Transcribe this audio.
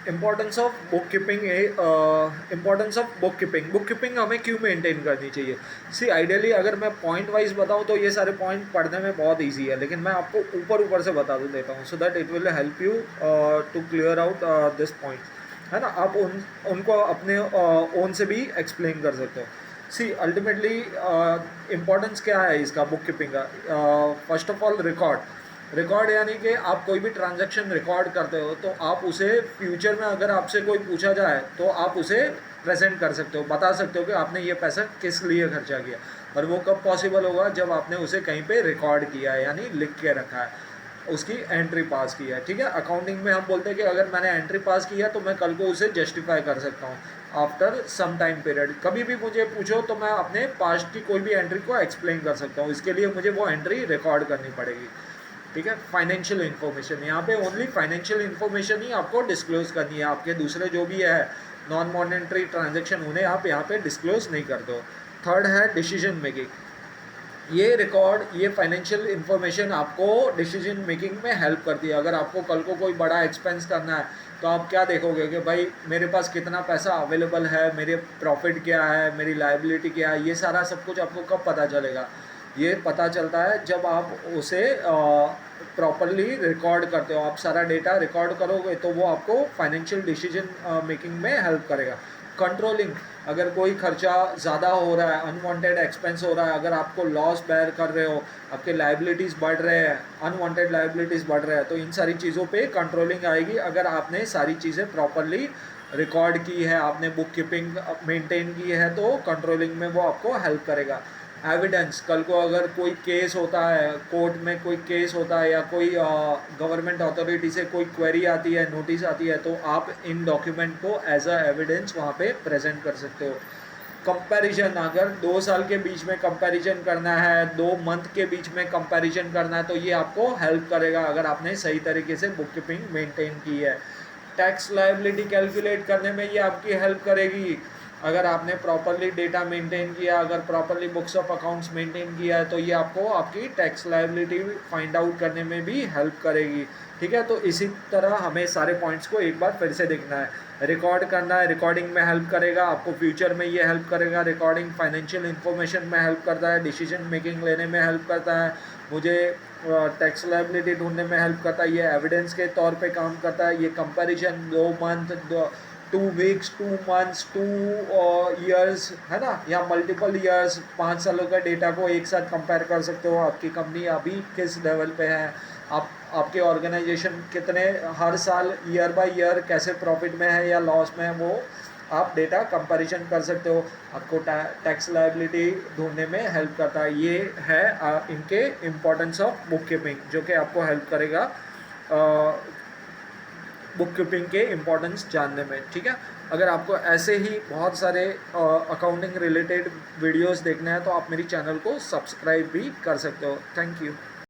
Importance of book keeping importance of book keeping हमें क्यों maintain करनी चाहिए। सी आइडियली अगर मैं पॉइंट वाइज बताऊँ तो ये सारे पॉइंट पढ़ने में बहुत इजी है, लेकिन मैं आपको ऊपर ऊपर से बता देता हूँ so that it will help you to clear out this point, है ना। आप उनको अपने ओन से भी एक्सप्लेन कर सकते हो। सी अल्टीमेटली इम्पोर्टेंस क्या है इसका बुक कीपिंग का। फर्स्ट ऑफ ऑल रिकॉर्ड यानी कि आप कोई भी ट्रांजैक्शन रिकॉर्ड करते हो तो आप उसे फ्यूचर में अगर आपसे कोई पूछा जाए तो आप उसे प्रेजेंट कर सकते हो, बता सकते हो कि आपने ये पैसा किस लिए खर्चा किया। और वो कब पॉसिबल होगा, जब आपने उसे कहीं पे रिकॉर्ड किया है यानी लिख के रखा है, उसकी एंट्री पास की है। ठीक है, अकाउंटिंग में हम बोलते हैं कि अगर मैंने एंट्री पास किया तो मैं कल को उसे जस्टिफाई कर सकता हूँ आफ्टर सम टाइम पीरियड। कभी भी मुझे पूछो तो मैं अपने पास्ट की कोई भी एंट्री को एक्सप्लेन कर सकता हूँ, इसके लिए मुझे वो एंट्री रिकॉर्ड करनी पड़ेगी। ठीक है, फाइनेंशियल इन्फॉर्मेशन, यहाँ पे ओनली फाइनेंशियल इन्फॉर्मेशन ही आपको डिस्क्लोज करनी है, आपके दूसरे जो भी है नॉन मॉनेटरी ट्रांजेक्शन उन्हें आप यहाँ पे डिस्क्लोज नहीं कर दो। थर्ड है डिसीजन मेकिंग। ये फाइनेंशियल इन्फॉर्मेशन आपको डिसीजन मेकिंग में हेल्प करती है। अगर आपको कल को कोई बड़ा एक्सपेंस करना है तो आप क्या देखोगे कि भाई मेरे पास कितना पैसा अवेलेबल है, मेरे प्रॉफिट क्या है, मेरी लायबिलिटी क्या है, ये सारा सब कुछ आपको कब पता चलेगा। ये पता चलता है जब आप उसे प्रॉपरली रिकॉर्ड करते हो। आप सारा डेटा रिकॉर्ड करोगे तो वो आपको फाइनेंशियल डिसीजन मेकिंग में हेल्प करेगा। कंट्रोलिंग, अगर कोई खर्चा ज़्यादा हो रहा है, अनवांटेड एक्सपेंस हो रहा है, अगर आपको लॉस बेयर कर रहे हो, आपके लाइबिलिटीज़ बढ़ रहे हैं, अनवांटेड लाइबिलिटीज़ बढ़ रहे हैं, तो इन सारी चीज़ों पे कंट्रोलिंग आएगी। अगर आपने सारी चीज़ें प्रॉपरली रिकॉर्ड की है, आपने बुक कीपिंग मेंटेन की है, तो कंट्रोलिंग में वो आपको हेल्प करेगा। एविडेंस, कल को अगर कोई केस होता है, कोर्ट में कोई केस होता है या कोई गवर्नमेंट अथॉरिटी से कोई क्वेरी आती है, नोटिस आती है, तो आप इन डॉक्यूमेंट को एज अ एविडेंस वहाँ पे प्रेजेंट कर सकते हो। कंपैरिजन, अगर 2 साल के बीच में कंपैरिजन करना है, 2 मंथ के बीच में कंपैरिजन करना है, तो ये आपको हेल्प करेगा अगर आपने सही तरीके से बुक कीपिंग मेंटेन की है। टैक्स लायबिलिटी कैलकुलेट करने में ये आपकी हेल्प करेगी। अगर आपने प्रॉपरली डेटा मेंटेन किया, अगर properly books of accounts maintain किया है, तो ये आपको आपकी टैक्स लायबिलिटी फाइंड आउट करने में भी हेल्प करेगी। ठीक है, तो इसी तरह हमें सारे पॉइंट्स को एक बार फिर से देखना है। रिकॉर्ड करना है, रिकॉर्डिंग में हेल्प करेगा आपको, फ्यूचर में ये हेल्प करेगा। रिकॉर्डिंग फाइनेंशियल इन्फॉर्मेशन में हेल्प करता है, डिसीजन मेकिंग लेने में हेल्प करता है, मुझे टैक्स लायबिलिटी ढूंढने में हेल्प करता है, ये एविडेंस के तौर पे काम करता है। ये comparison 2 month, 2 weeks, 2 months, 2 years, है ना, या मल्टीपल ईयर्स, 5 सालों का डेटा को एक साथ कंपेयर कर सकते हो। आपकी कंपनी अभी किस लेवल पे है, आपके ऑर्गेनाइजेशन कितने हर साल ईयर बाय ईयर कैसे प्रॉफिट में है या लॉस में है, वो आप डेटा कंपैरिजन कर सकते हो। आपको टैक्स लायबिलिटी ढूंढने में हेल्प करता है। ये है इनके इम्पोर्टेंस ऑफ बुक कीपिंग, जो कि आपको हेल्प करेगा बुक कीपिंग के इम्पोर्टेंस जानने में। ठीक है, अगर आपको ऐसे ही बहुत सारे अकाउंटिंग रिलेटेड वीडियोस देखने हैं तो आप मेरी चैनल को सब्सक्राइब भी कर सकते हो। Thank you.